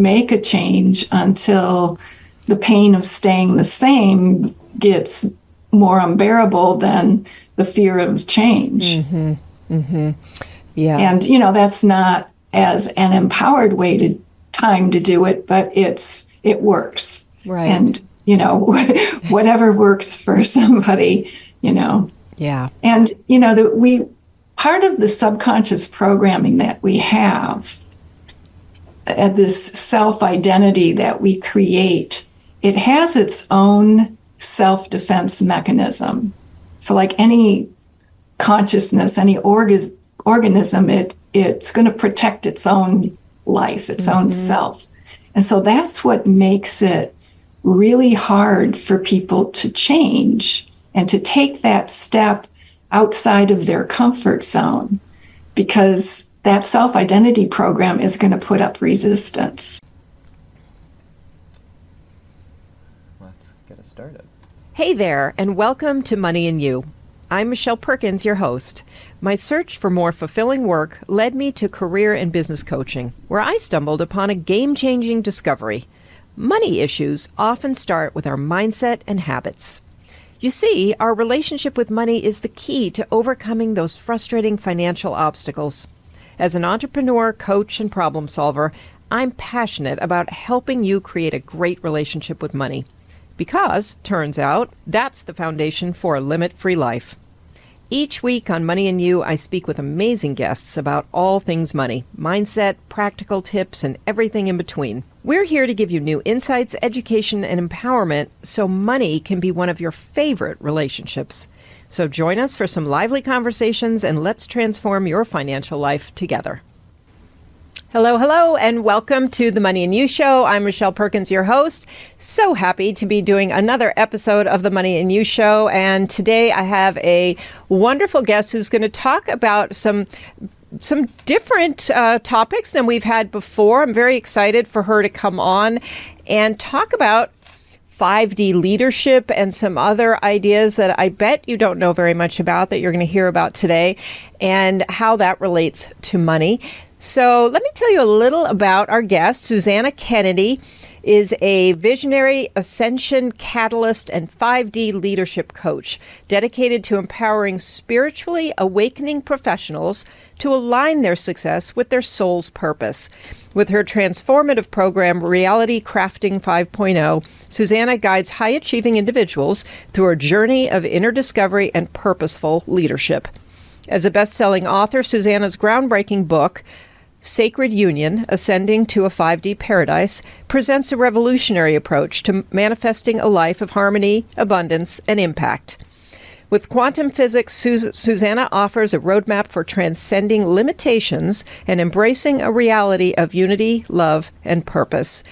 make a change until the pain of staying the same gets more unbearable than the fear of change. Mm-hmm. Mm-hmm. Yeah. And, that's not as an empowered time to do it, but it works. Right. And, whatever works for somebody, Yeah. And, part of the subconscious programming that we have, this self-identity that we create, it has its own self-defense mechanism. So like any consciousness, any organism, it's going to protect its own life, its own self. And so that's what makes it really hard for people to change and to take that step outside of their comfort zone, because that self-identity program is going to put up resistance. Let's get it started. Hey there, and welcome to Money and You. I'm Michelle Perkins, your host. My search for more fulfilling work led me to career and business coaching, where I stumbled upon a game-changing discovery. Money issues often start with our mindset and habits. You see, our relationship with money is the key to overcoming those frustrating financial obstacles. As an entrepreneur, coach, and problem solver, I'm passionate about helping you create a great relationship with money. Because, turns out, that's the foundation for a limit-free life. Each week on Money and You, I speak with amazing guests about all things money, mindset, practical tips, and everything in between. We're here to give you new insights, education, and empowerment so money can be one of your favorite relationships. So join us for some lively conversations and let's transform your financial life together. Hello, and welcome to the Money and You Show. I'm Michelle Perkins, your host. So happy to be doing another episode of the Money and You Show. And today I have a wonderful guest who's going to talk about some different topics than we've had before. I'm very excited for her to come on and talk about 5D leadership and some other ideas that I bet you don't know very much about that you're going to hear about today, and how that relates to money. So let me tell you a little about our guest. Suzanna Kennedy is a visionary Ascension Catalyst and 5D leadership coach dedicated to empowering spiritually awakening professionals to align their success with their soul's purpose. With her transformative program, Reality Crafting 5.0, Suzanna guides high-achieving individuals through a journey of inner discovery and purposeful leadership. As a best-selling author, Suzanna's groundbreaking book, Sacred Union, Ascending to a 5D Paradise, presents a revolutionary approach to manifesting a life of harmony, abundance, and impact. With quantum physics, Suzanna offers a roadmap for transcending limitations and embracing a reality of unity, love, and purpose.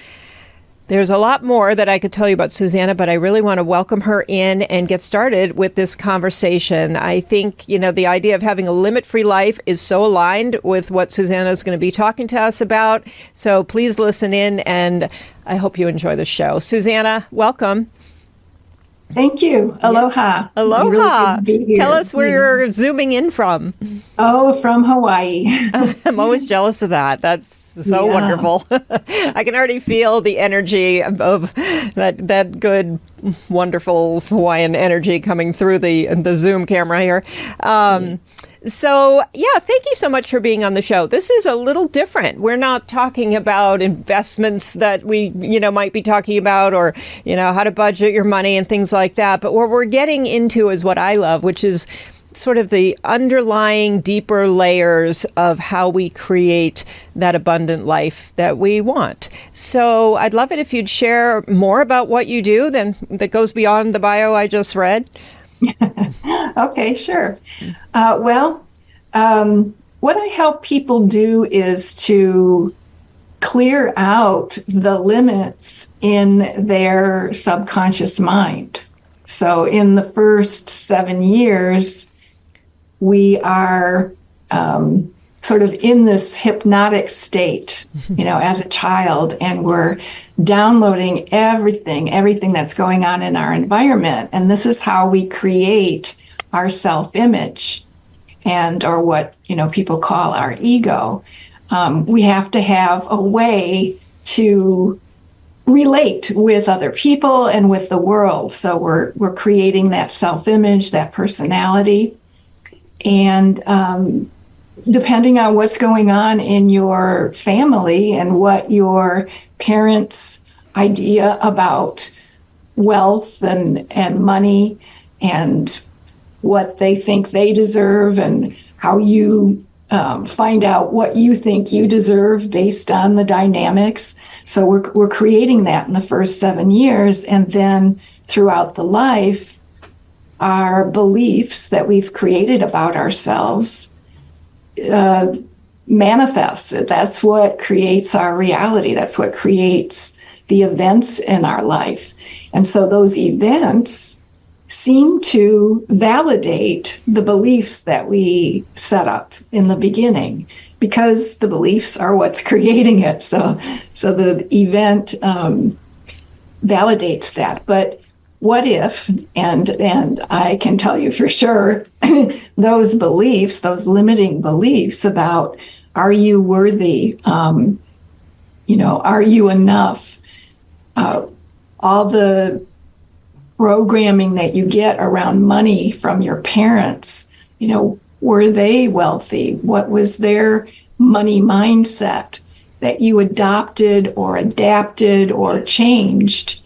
There's a lot more that I could tell you about Suzanna, but I really want to welcome her in and get started with this conversation. I think, the idea of having a limit-free life is so aligned with what Suzanna is going to be talking to us about. So please listen in, and I hope you enjoy the show. Suzanna, welcome. Thank you. Aloha. Aloha. Really tell us where you're zooming in from. Oh, from Hawaii. I'm always jealous of that. That's so wonderful. I can already feel the energy of that good, wonderful Hawaiian energy coming through the Zoom camera here. So, thank you so much for being on the show. This is a little different. We're not talking about investments that we, might be talking about, or, how to budget your money and things like that. But what we're getting into is what I love, which is sort of the underlying deeper layers of how we create that abundant life that we want. So I'd love it if you'd share more about what you do that goes beyond the bio I just read. Okay, sure. What I help people do is to clear out the limits in their subconscious mind. So in the first 7 years, we are sort of in this hypnotic state, as a child, and we're downloading everything that's going on in our environment. And this is how we create our self-image, or what, people call our ego. We have to have a way to relate with other people and with the world. So we're creating that self-image, that personality. And depending on what's going on in your family and what your parents' idea about wealth and money and what they think they deserve and how you find out what you think you deserve based on the dynamics. So we're creating that in the first 7 years, and then throughout the life, our beliefs that we've created about ourselves manifest. That's what creates our reality. That's what creates the events in our life. And so those events seem to validate the beliefs that we set up in the beginning, because the beliefs are what's creating it. So the event validates that. But what if, and I can tell you for sure, those beliefs, those limiting beliefs about, are you worthy? Are you enough? All the programming that you get around money from your parents, were they wealthy? What was their money mindset that you adopted or adapted or changed?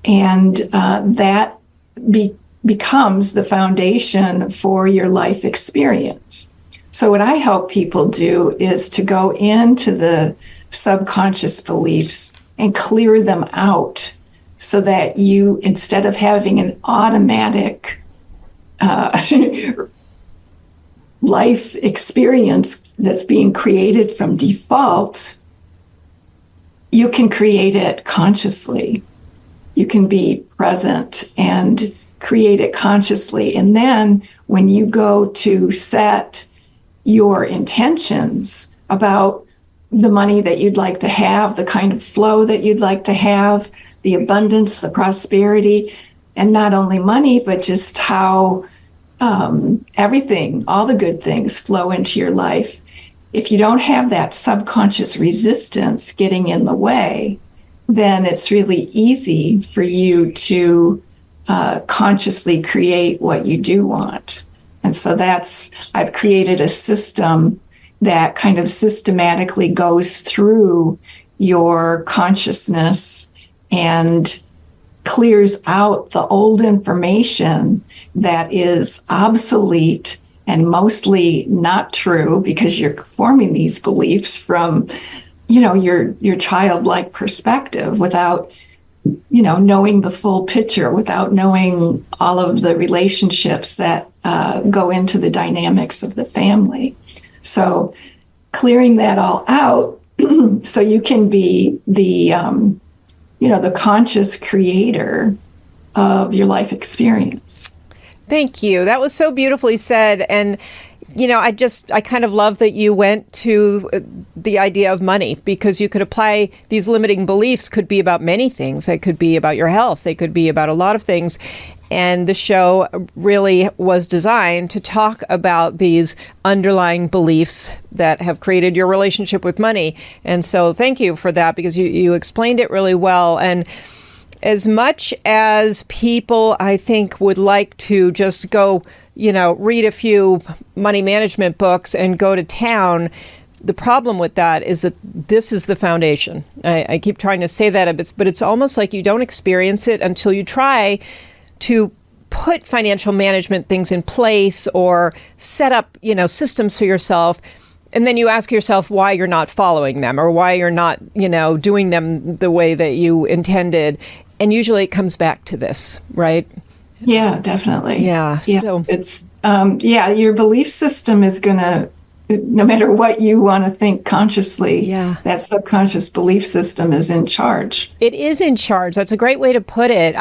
And that becomes the foundation for your life experience. So what I help people do is to go into the subconscious beliefs and clear them out, so that you, instead of having an automatic life experience that's being created from default, you can create it consciously. You can be present and create it consciously. And then when you go to set your intentions about the money that you'd like to have, the kind of flow that you'd like to have, the abundance, the prosperity, and not only money, but just how everything, all the good things flow into your life. If you don't have that subconscious resistance getting in the way, then it's really easy for you to consciously create what you do want. And so I've created a system that kind of systematically goes through your consciousness and clears out the old information that is obsolete and mostly not true, because you're forming these beliefs from, your childlike perspective without, knowing the full picture, without knowing all of the relationships that go into the dynamics of the family. So clearing that all out so you can be the conscious creator of your life experience. Thank you. That was so beautifully said. And, I kind of love that you went to the idea of money, because you could apply these limiting beliefs, could be about many things. They could be about your health. They could be about a lot of things. And the show really was designed to talk about these underlying beliefs that have created your relationship with money. And so thank you for that, because you explained it really well. And as much as people, I think, would like to just go, read a few money management books and go to town, the problem with that is that this is the foundation. I keep trying to say that, but it's almost like you don't experience it until you try to put financial management things in place or set up, systems for yourself. And then you ask yourself why you're not following them, or why you're not, doing them the way that you intended. And usually it comes back to this, right? Yeah, definitely. Yeah. So it's, your belief system is going to, no matter what you want to think consciously, that subconscious belief system is in charge. It is in charge. That's a great way to put it.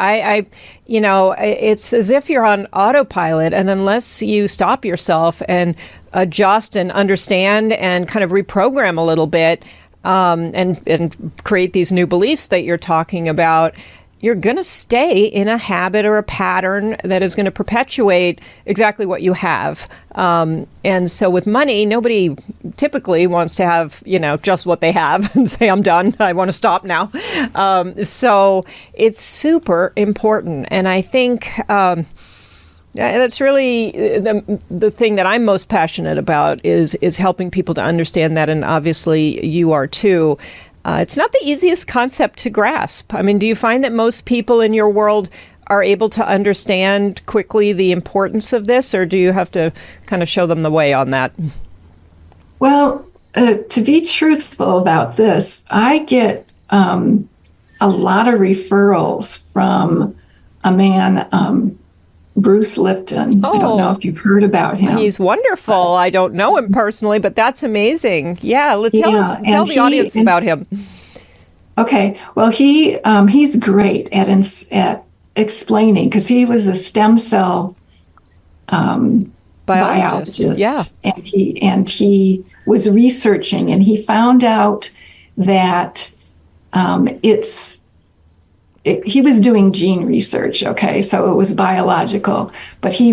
It's as if you're on autopilot, and unless you stop yourself and adjust and understand and kind of reprogram a little bit, and create these new beliefs that you're talking about, you're going to stay in a habit or a pattern that is going to perpetuate exactly what you have. And so with money, nobody typically wants to have, just what they have and say, I'm done. I want to stop now. So it's super important. And I think that's really the thing that I'm most passionate about is helping people to understand that. And obviously you are too. It's not the easiest concept to grasp. I mean, do you find that most people in your world are able to understand quickly the importance of this, or do you have to kind of show them the way on that? Well, to be truthful about this, I get a lot of referrals from a man, Bruce Lipton. I don't know if you've heard about him. He's wonderful. I don't know him personally, but that's amazing. Yeah, tell the audience about him. Okay, well, he's great at explaining, because he was a stem cell biologist. Yeah, and he was researching, and he found out that he was doing gene research, okay, so it was biological, but he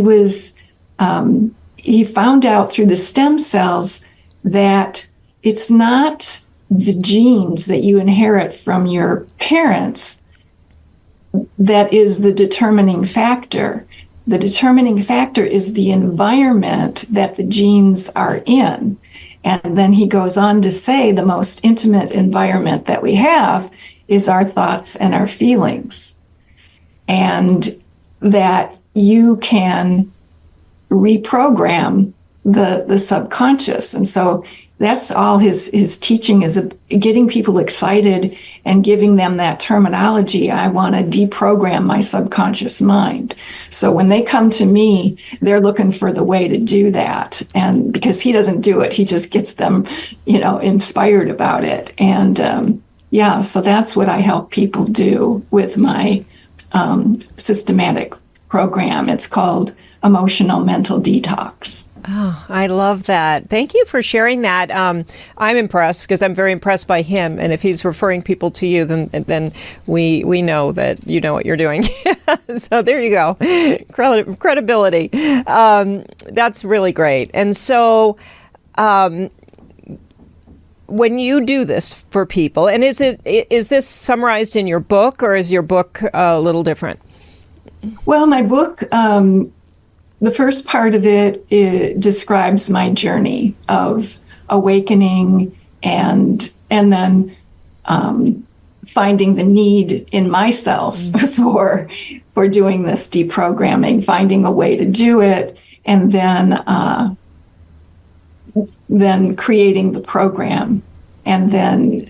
found out through the stem cells that it's not the genes that you inherit from your parents that is the determining factor. The determining factor is the environment that the genes are in. And then he goes on to say the most intimate environment that we have is our thoughts and our feelings, and that you can reprogram the subconscious. And so that's all his teaching is, getting people excited and giving them that terminology. I want to deprogram my subconscious mind. So when they come to me, they're looking for the way to do that. And because he doesn't do it, he just gets them, inspired about it. And, so that's what I help people do with my systematic program. It's called Emotional Mental Detox. Oh, I love that. Thank you for sharing that. I'm impressed because I'm very impressed by him. And if he's referring people to you, then we know that you know what you're doing. So there you go. Credibility. That's really great. And so when you do this for people, and is this summarized in your book, or is your book a little different? Well, my book, the first part of it describes my journey of awakening and then finding the need in myself for doing this deprogramming, finding a way to do it, and then creating the program. And then,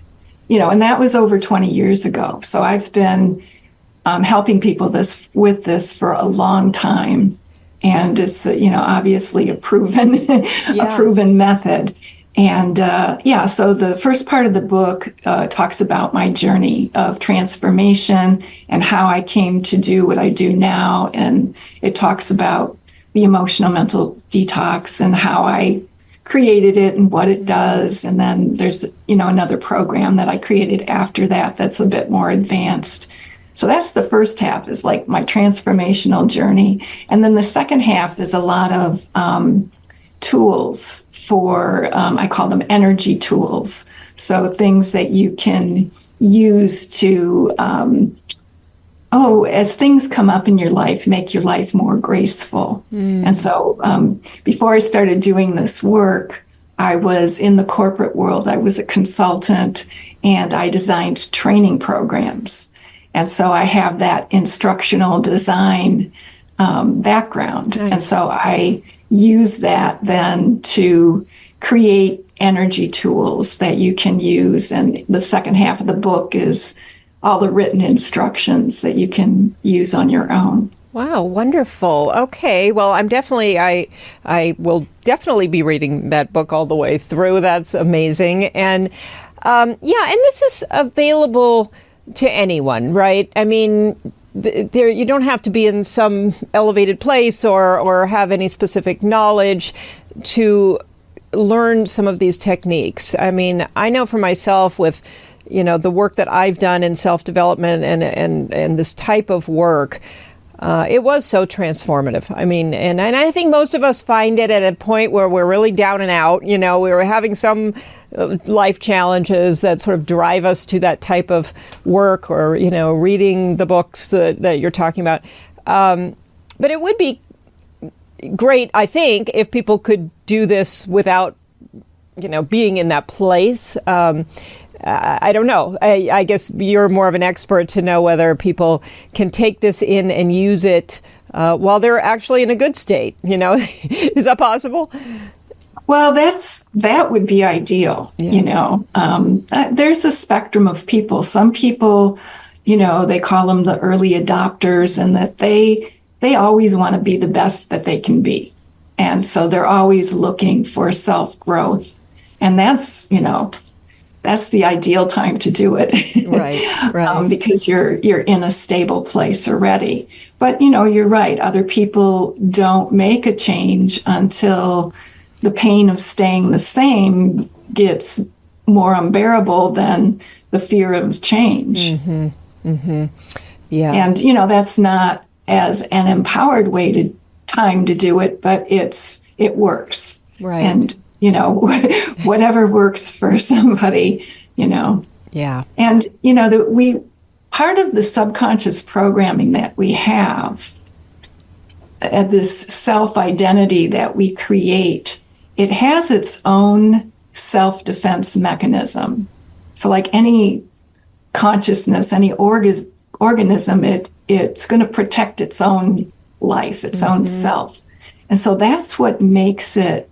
and that was over 20 years ago. So I've been helping people with this for a long time. And it's, obviously a proven method. And so the first part of the book talks about my journey of transformation and how I came to do what I do now. And it talks about the emotional mental detox and how I created it and what it does. And then there's, another program that I created after that that's a bit more advanced. So that's the first half, is like my transformational journey. And then the second half is a lot of tools for, I call them energy tools. So things that you can use to, as things come up in your life, make your life more graceful. And so before I started doing this work, I was in the corporate world. I was a consultant, and I designed training programs. And so I have that instructional design background. Nice. And so I use that then to create energy tools that you can use. And the second half of the book is all the written instructions that you can use on your own. Wow, wonderful. Okay, well, I will definitely be reading that book all the way through. That's amazing. And and this is available to anyone, right? I mean, there you don't have to be in some elevated place or have any specific knowledge to learn some of these techniques. I mean, I know for myself with the work that I've done in self-development and this type of work, it was so transformative. I mean, and I think most of us find it at a point where we're really down and out. We were having some life challenges that sort of drive us to that type of work, or, reading the books that you're talking about. But it would be great, I think, if people could do this without, being in that place. I don't know. I guess you're more of an expert to know whether people can take this in and use it while they're actually in a good state. Is that possible? Well, that would be ideal. Yeah. There's a spectrum of people. Some people, they call them the early adopters, and that they always want to be the best that they can be. And so they're always looking for self-growth. And that's the ideal time to do it. Right. Because you're in a stable place already. But, you're right. Other people don't make a change until the pain of staying the same gets more unbearable than the fear of change. Mm-hmm. Mm-hmm. Yeah. And, that's not as an empowered time to do it, but it works. Right. And, whatever works for somebody, Yeah. And, part of the subconscious programming that we have, this self-identity that we create, it has its own self-defense mechanism. So like any consciousness, any organism, it's going to protect its own life, its own self. And so that's what makes it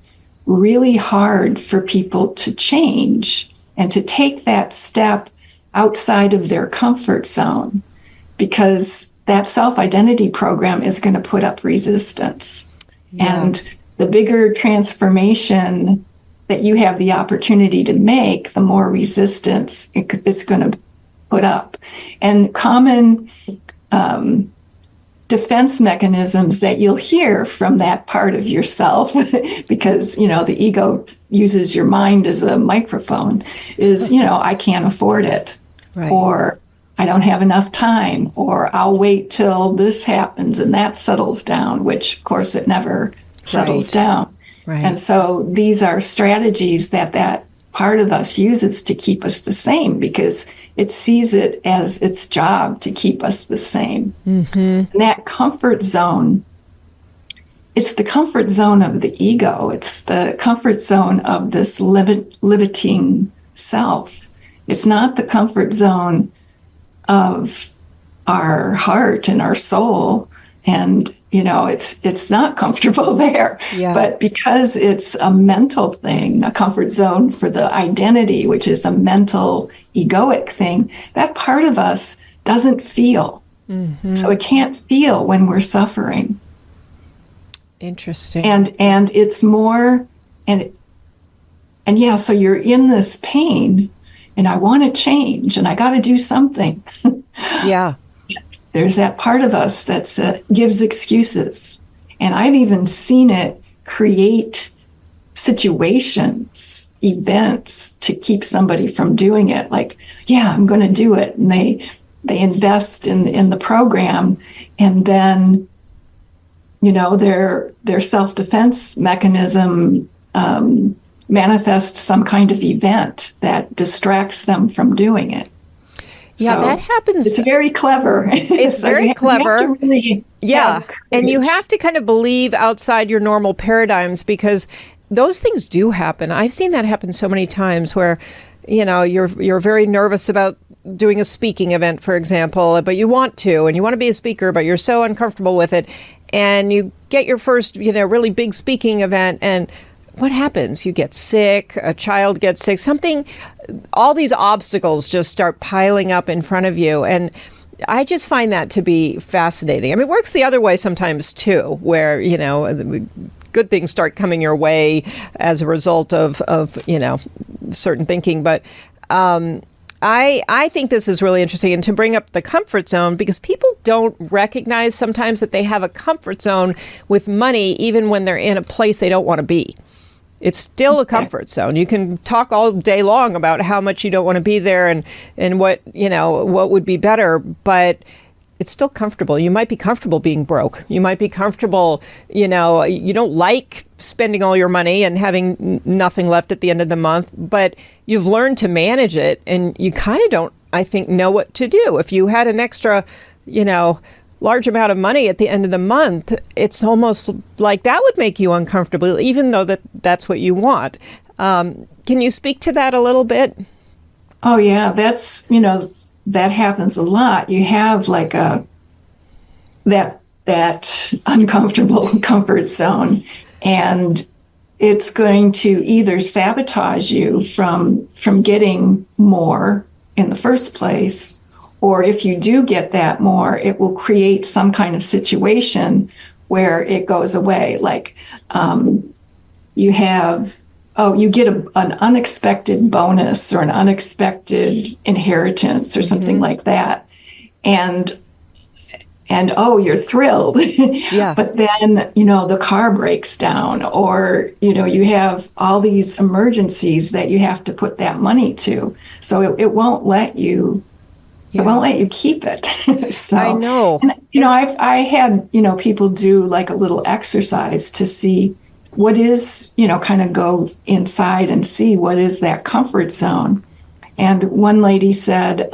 really hard for people to change and to take that step outside of their comfort zone, because that self-identity program is going to put up resistance. Yeah. And the bigger transformation that you have the opportunity to make, the more resistance it's going to put up. And common defense mechanisms that you'll hear from that part of yourself, because, the ego uses your mind as a microphone, is, I can't afford it. Right. Or I don't have enough time, or I'll wait till this happens and that settles down, which of course it never settles down. Right. And so these are strategies that part of us uses to keep us the same, because it sees it as its job to keep us the same. Mm-hmm. And that comfort zone, it's the comfort zone of the ego. It's the comfort zone of this limiting self. It's not the comfort zone of our heart and our soul. And, it's not comfortable there. Yeah. But because it's a mental thing, a comfort zone for the identity, which is a mental egoic thing, that part of us doesn't feel. Mm-hmm. So it can't feel when we're suffering. Interesting. And it's more, and yeah, so you're in this pain, and I want to change, and I got to do something. Yeah. There's that part of us that gives excuses. And I've even seen it create situations, events, to keep somebody from doing it. Like, yeah, I'm going to do it. And they invest in the program, and then, their self-defense mechanism manifests some kind of event that distracts them from doing it. Yeah, so that happens. It's very clever. It's So very clever. You have to really and you have to kind of believe outside your normal paradigms, because those things do happen. I've seen that happen so many times where, you're very nervous about doing a speaking event, for example, but you want to, and you want to be a speaker, but you're so uncomfortable with it. And you get your first, really big speaking event, and what happens? You get sick, a child gets sick, all these obstacles just start piling up in front of you. And I just find that to be fascinating. I mean, it works the other way sometimes too, where, good things start coming your way as a result of certain thinking. But I think this is really interesting, and to bring up the comfort zone, because people don't recognize sometimes that they have a comfort zone with money, even when they're in a place they don't want to be. It's still a comfort zone. You can talk all day long about how much you don't want to be there and what, what would be better, but it's still comfortable. You might be comfortable being broke. You might be comfortable, you don't like spending all your money and having nothing left at the end of the month, but you've learned to manage it, and you kind of don't, I think, know what to do. If you had an extra, large amount of money at the end of the month, it's almost like that would make you uncomfortable, even though that's what you want. Can you speak to that a little bit? Oh, yeah. That's, that happens a lot. You have like that uncomfortable comfort zone, and it's going to either sabotage you from getting more in the first place, or if you do get that more, it will create some kind of situation where it goes away. Like you get an unexpected bonus or an unexpected inheritance or something like that. And you're thrilled. Yeah. But then, the car breaks down, or, you have all these emergencies that you have to put that money to. So it won't let you. Yeah. It won't let you keep it. So, I know. And, I had, people do like a little exercise to see what is, kind of go inside and see what is that comfort zone. And one lady said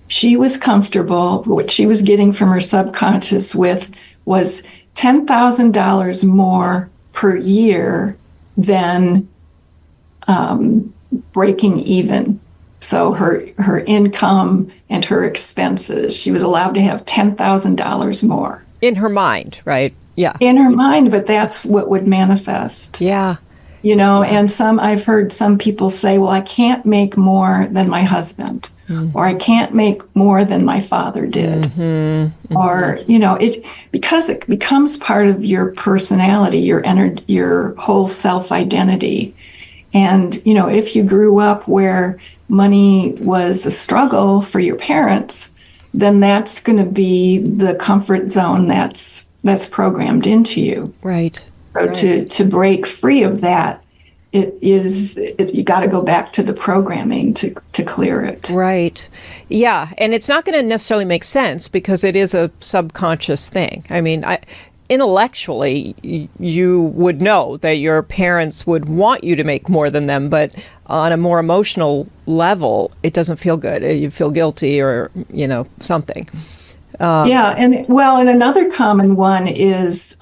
she was comfortable. What she was getting from her subconscious was $10,000 more per year than breaking even. So her income and her expenses, she was allowed to have $10,000 more. In her mind, right? Yeah. In her mind, but that's what would manifest. Yeah. And I've heard some people say, well, I can't make more than my husband, or I can't make more than my father did. Or, because it becomes part of your personality, your whole self-identity. And, if you grew up where money was a struggle for your parents, then that's going to be the comfort zone that's programmed into you. Right. So to break free of that, you got to go back to the programming to clear it. Right. Yeah. And it's not going to necessarily make sense because it is a subconscious thing. I mean, intellectually, you would know that your parents would want you to make more than them, but on a more emotional level, it doesn't feel good. You feel guilty or, something. And another common one is,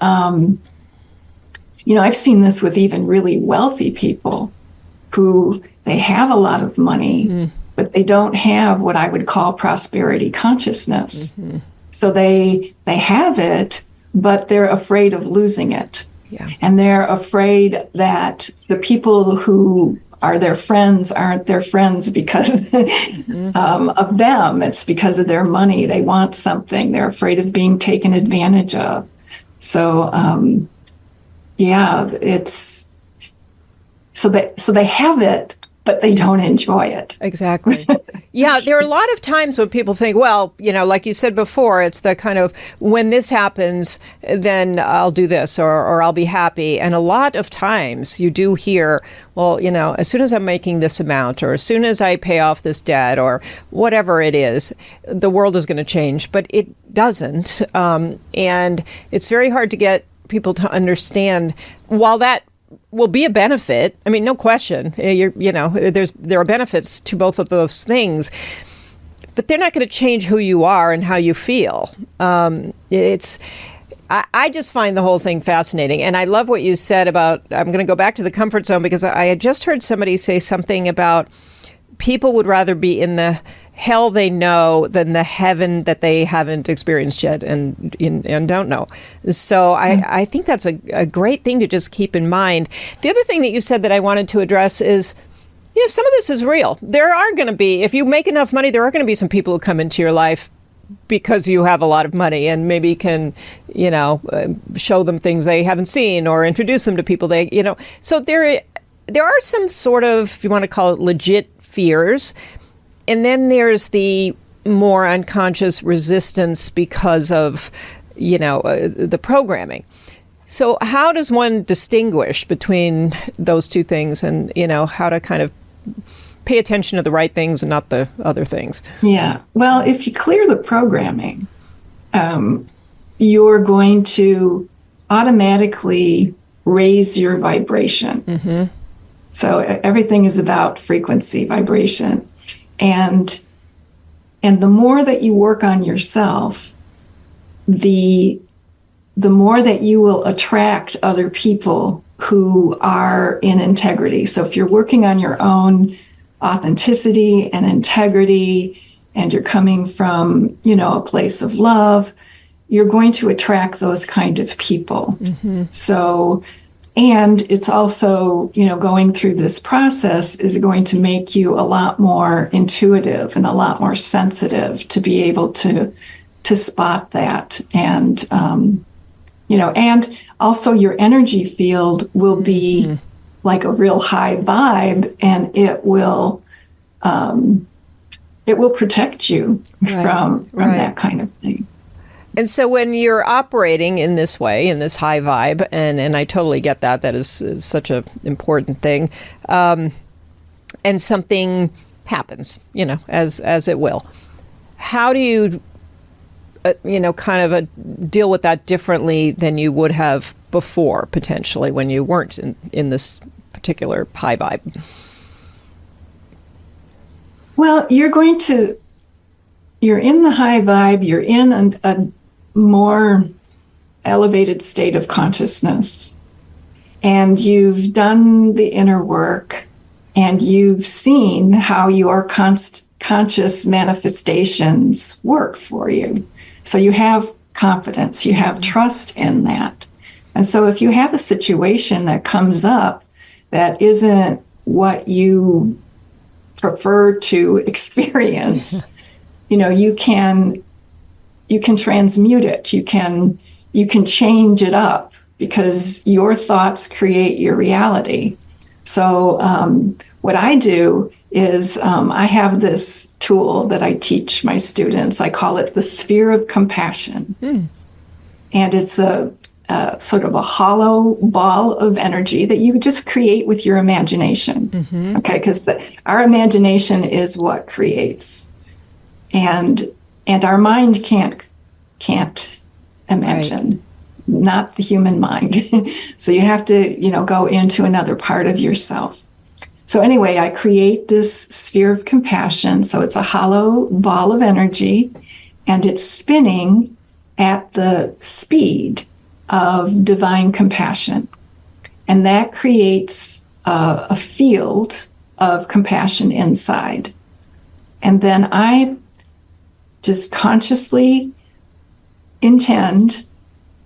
I've seen this with even really wealthy people who they have a lot of money, but they don't have what I would call prosperity consciousness. So they have it, but they're afraid of losing it. Yeah. And they're afraid that the people who are their friends aren't their friends because of them. It's because of their money. They want something. They're afraid of being taken advantage of. So, it's so they have it, but they don't enjoy it. Exactly. Yeah, there are a lot of times when people think, well, like you said before, it's the kind of, when this happens, then I'll do this or I'll be happy. And a lot of times you do hear, well, as soon as I'm making this amount or as soon as I pay off this debt or whatever it is, the world is going to change. But it doesn't. And it's very hard to get people to understand, while that will be a benefit. I mean, no question. There are benefits to both of those things, but they're not going to change who you are and how you feel. I just find the whole thing fascinating, and I love what you said about. I'm going to go back to the comfort zone because I had just heard somebody say something about people would rather be in the hell they know than the heaven that they haven't experienced yet and don't know. So I think that's a great thing to just keep in mind. The other thing that you said that I wanted to address is, some of this is real. There are going to be, if you make enough money, there are going to be some people who come into your life because you have a lot of money and maybe can, show them things they haven't seen or introduce them to people So there are some sort of, if you want to call it, legit fears. And then there's the more unconscious resistance because of, the programming. So how does one distinguish between those two things and, how to kind of pay attention to the right things and not the other things? Yeah. Well, if you clear the programming, you're going to automatically raise your vibration. Mm-hmm. So everything is about frequency, vibration. And the more that you work on yourself, the more that you will attract other people who are in integrity. So if you're working on your own authenticity and integrity, and you're coming from, a place of love, you're going to attract those kind of people. Mm-hmm. So, and it's also, going through this process is going to make you a lot more intuitive and a lot more sensitive to be able to spot that. And, and also your energy field will be like a real high vibe, and it will protect you from that kind of thing. And so when you're operating in this way, in this high vibe, and I totally get that is such an important thing, and something happens, as it will. How do you, deal with that differently than you would have before, potentially, when you weren't in this particular high vibe? Well, you're in the high vibe, you're in a more elevated state of consciousness, and you've done the inner work, and you've seen how your conscious manifestations work for you. So you have confidence, you have trust in that. And so if you have a situation that comes up that isn't what you prefer to experience, you can transmute it. You can change it up, because your thoughts create your reality. So what I do is I have this tool that I teach my students. I call it the sphere of compassion. And it's a sort of a hollow ball of energy that you just create with your imagination. Mm-hmm. Okay, because our imagination is what creates, and our mind can't imagine. Right. Not the human mind. So you have to, go into another part of yourself. So anyway, I create this sphere of compassion. So it's a hollow ball of energy, and it's spinning at the speed of divine compassion. And that creates a field of compassion inside. And then I just consciously intend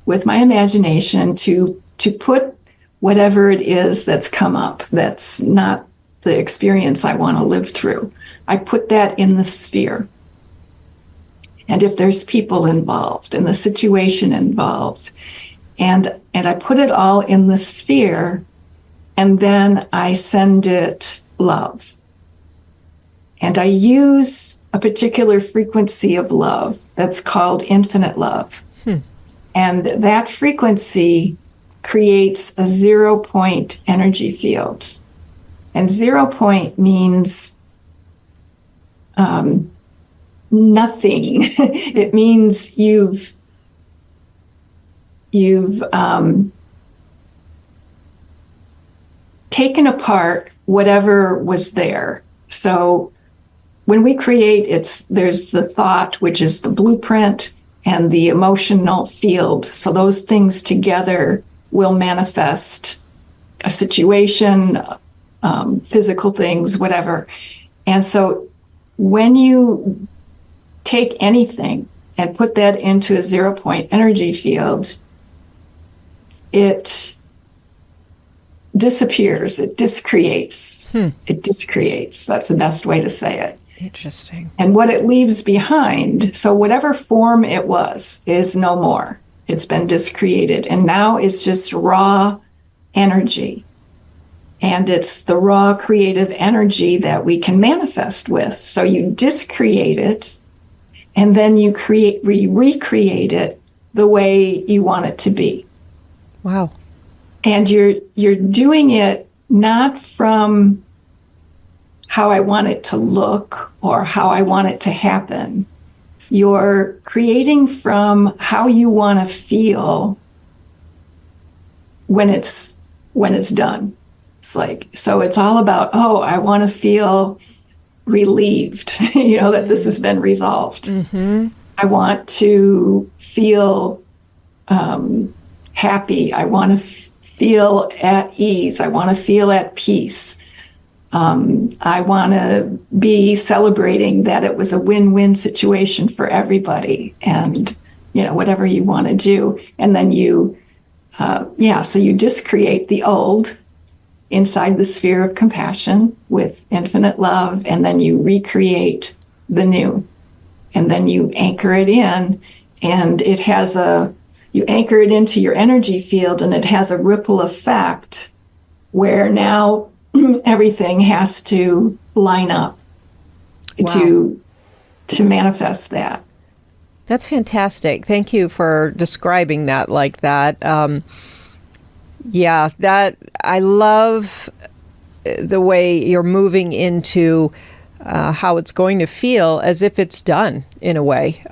with my imagination to put whatever it is that's come up, that's not the experience I want to live through. I put that in the sphere. And if there's people involved and the situation involved, and I put it all in the sphere, and then I send it love. And I use a particular frequency of love that's called infinite love. And that frequency creates a 0 point energy field. And 0 point means nothing. It means you've taken apart whatever was there. So when we create, there's the thought, which is the blueprint, and the emotional field. So those things together will manifest a situation, physical things, whatever. And so when you take anything and put that into a 0 point energy field, it disappears, it discreates. It discreates. That's the best way to say it. Interesting. And what it leaves behind, so whatever form it was, is no more. It's been discreated. And now it's just raw energy. And it's the raw creative energy that we can manifest with. So you discreate it, and then you recreate it the way you want it to be. Wow. And you're doing it not from how I want it to look or how I want it to happen. You're creating from how you want to feel when it's done. It's like, so it's all about, I want to feel relieved, that this has been resolved. Mm-hmm. I want to feel happy. I want to feel at ease. I want to feel at peace. I want to be celebrating that it was a win-win situation for everybody, and whatever you want to do. And then so you discreate the old inside the sphere of compassion with infinite love, and then you recreate the new, and then you anchor it in, and you anchor it into your energy field, and it has a ripple effect where now everything has to line up. Wow. to manifest that. That's fantastic. Thank you for describing that like that. That I love the way you're moving into how it's going to feel as if it's done in a way.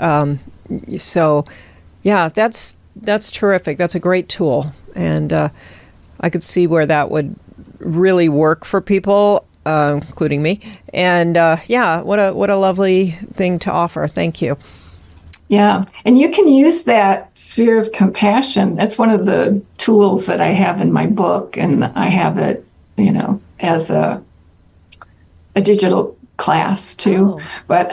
That's terrific. That's a great tool, and I could see where that would really work for people, including me. And what a lovely thing to offer. Thank you. Yeah, and you can use that sphere of compassion. That's one of the tools that I have in my book, and I have it, as a digital class too. Oh. But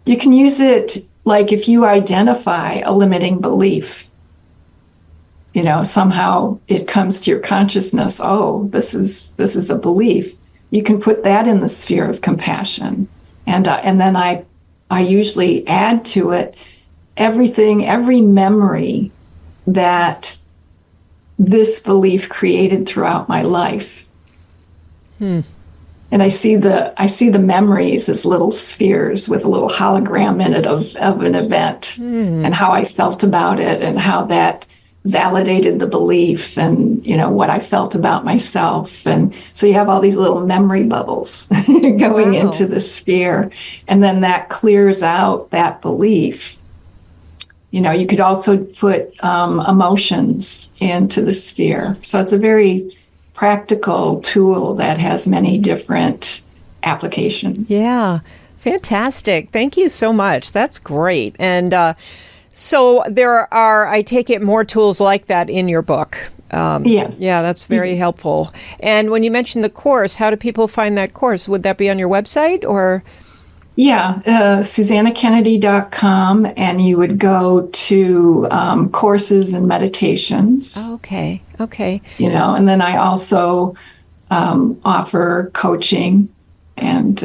you can use it like if you identify a limiting belief. Somehow it comes to your consciousness. Oh, this is a belief. You can put that in the sphere of compassion, and then I usually add to it every memory that this belief created throughout my life. And I see the memories as little spheres with a little hologram in it of an event, and how I felt about it, and how that validated the belief, and what I felt about myself. And so you have all these little memory bubbles going into the sphere, and then that clears out that belief. You could also put emotions into the sphere. So it's a very practical tool that has many different applications. Yeah, fantastic. Thank you so much. That's great. And so there are, I take it, more tools like that in your book. Yes. Yeah, that's very helpful. And when you mentioned the course, how do people find that course? Would that be on your website or? Yeah, SuzannaKennedy.com, and you would go to courses and meditations. Oh, okay. And then I also offer coaching and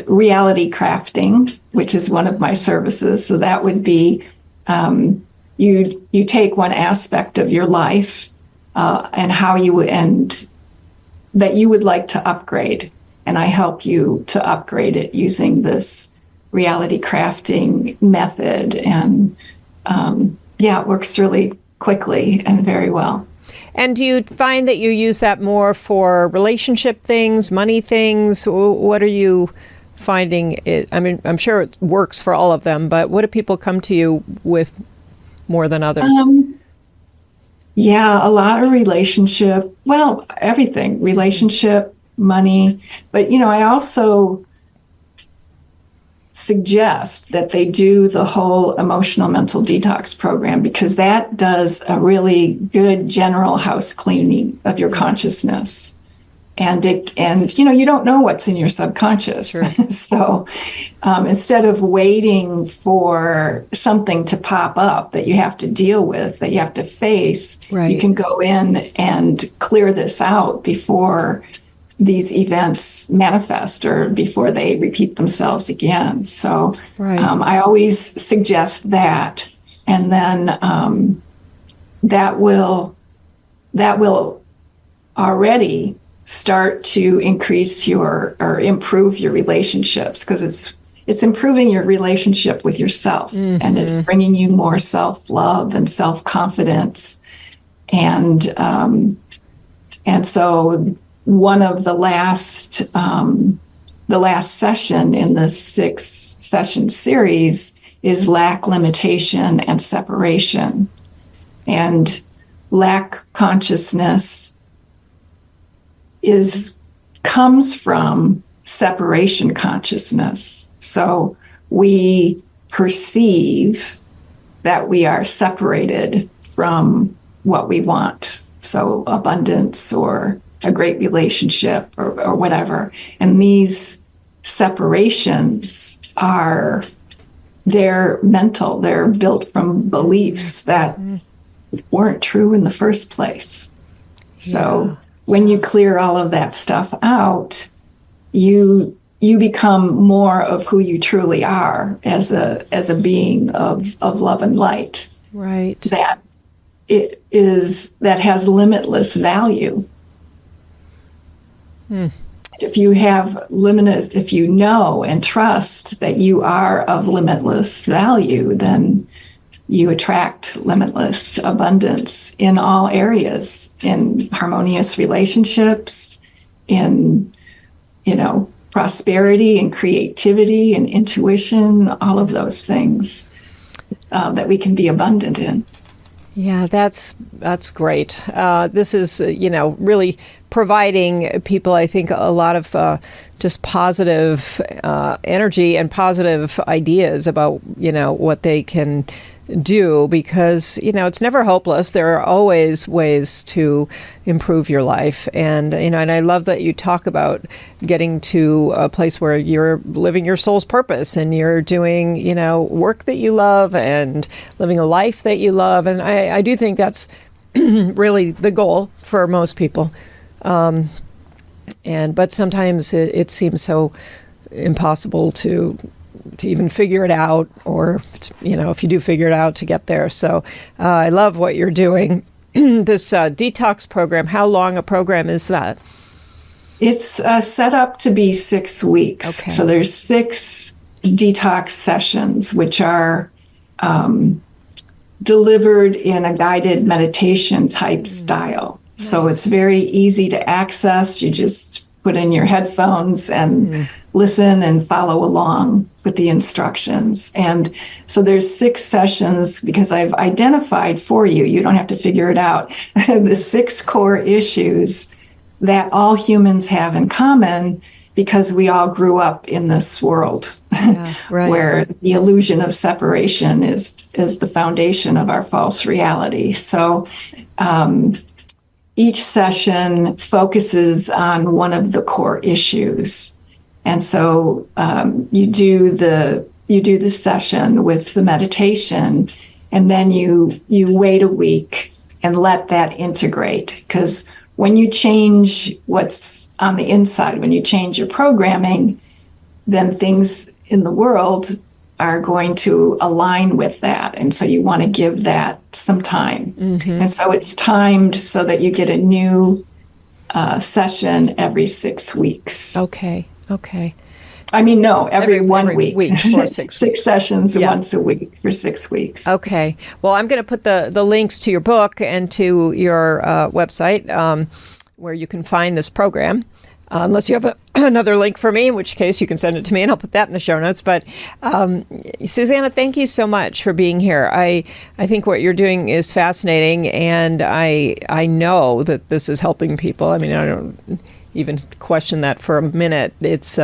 reality crafting, which is one of my services. So that would be you take one aspect of your life and how that you would like to upgrade, and I help you to upgrade it using this reality crafting method. And it works really quickly and very well. And do you find that you use that more for relationship things, money things? What are you finding? I'm sure it works for all of them, but what do people come to you with more than others? A lot of relationship. Well, everything. Relationship, money. But, I also suggest that they do the whole emotional mental detox program, because that does a really good general house cleaning of your consciousness. And you don't know what's in your subconscious. Sure. So instead of waiting for something to pop up that you have to deal with, that you have to face, right, you can go in and clear this out before these events manifest or before they repeat themselves again. So right. I always suggest that. And then that will already start to increase or improve your relationships, because it's improving your relationship with yourself, and it's bringing you more self-love and self-confidence. And so one of the last session in this 6-session series is lack, limitation, and separation. And lack consciousness comes from separation consciousness. So we perceive that we are separated from what we want. So abundance or a great relationship or whatever. And these separations they're mental. They're built from beliefs that weren't true in the first place. So when you clear all of that stuff out, you become more of who you truly are as a being of love and light. Right. That has limitless value. If you know and trust that you are of limitless value, then you attract limitless abundance in all areas, in harmonious relationships, in, prosperity and creativity and intuition, all of those things that we can be abundant in. Yeah, that's great. This is, really providing people, I think, a lot of just positive energy and positive ideas about, what they can do, because, it's never hopeless. There are always ways to improve your life. And, and I love that you talk about getting to a place where you're living your soul's purpose and you're doing, work that you love and living a life that you love. And I do think that's really the goal for most people. But sometimes it seems so impossible to even figure it out, or, if you do figure it out, to get there. So I love what you're doing. This detox program, how long a program is that? It's set up to be 6 weeks. Okay. So there's 6 detox sessions, which are delivered in a guided meditation type style. Nice. So it's very easy to access. You just put in your headphones and listen and follow along with the instructions. And so there's 6 sessions because I've identified for you, you don't have to figure it out, the 6 core issues that all humans have in common, because we all grew up in this world where the illusion of separation is the foundation of our false reality. So each session focuses on one of the core issues. And so you do the session with the meditation, and then you wait a week and let that integrate. Because when you change what's on the inside, when you change your programming, then things in the world are going to align with that. And so you want to give that some time. And so it's timed so that you get a new session every 6 weeks. Okay. I mean, no, every 1 week. For 6 6 sessions once a week for 6 weeks. Okay. Well, I'm going to put the links to your book and to your website where you can find this program. Unless you have another link for me, in which case you can send it to me and I'll put that in the show notes. But Suzanna, thank you so much for being here. I think what you're doing is fascinating, and I know that this is helping people. I mean, I don't even question that for a minute. It's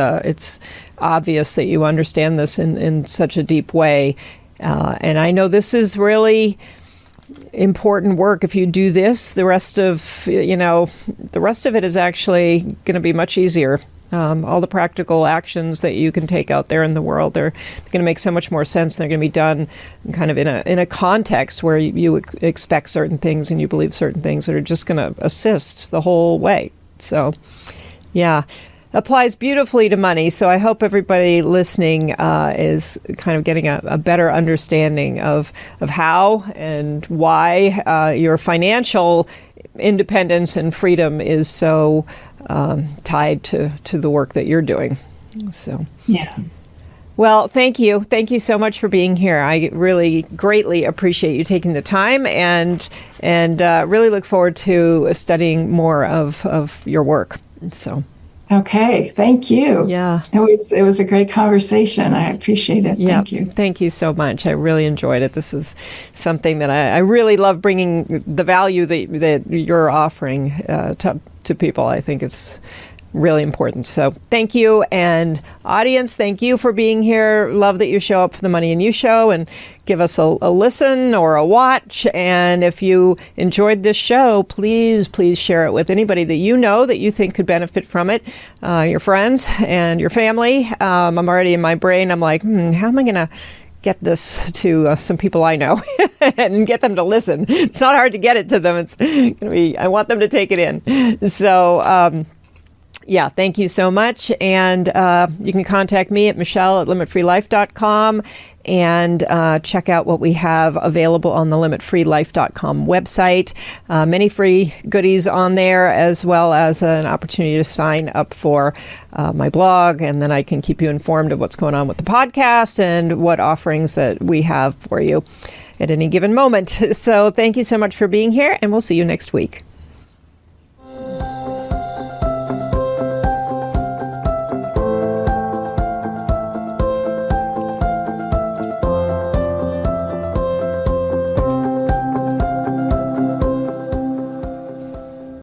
obvious that you understand this in such a deep way. And I know this is really important work. If you do this, the rest of it is actually going to be much easier. All the practical actions that you can take out there in the world, they're going to make so much more sense. They're going to be done kind of in a context where you expect certain things and you believe certain things that are just going to assist the whole way. So, yeah. Applies beautifully to money. So I hope everybody listening is kind of getting a better understanding of how and why your financial independence and freedom is so tied to the work that you're doing. So yeah. Well, thank you. Thank you so much for being here. I really greatly appreciate you taking the time and really look forward to studying more of your work. So. Okay, thank you. Yeah. It was a great conversation. I appreciate it. Yeah. Thank you. Thank you so much. I really enjoyed it. This is something that I really love, bringing the value that you're offering to people. I think it's really important. So thank you. And audience, thank you for being here. Love that you show up for the Money and You show and give us a listen or a watch. And if you enjoyed this show, please share it with anybody that you know that you think could benefit from it. Your friends and your family. I'm already in my brain. I'm like, how am I going to get this to some people I know and get them to listen? It's not hard to get it to them. It's going to be, I want them to take it in. So, yeah, thank you so much. And you can contact me at michelle@limitfreelife.com and check out what we have available on the limitfreelife.com website. Many free goodies on there, as well as an opportunity to sign up for my blog. And then I can keep you informed of what's going on with the podcast and what offerings that we have for you at any given moment. So thank you so much for being here, and we'll see you next week.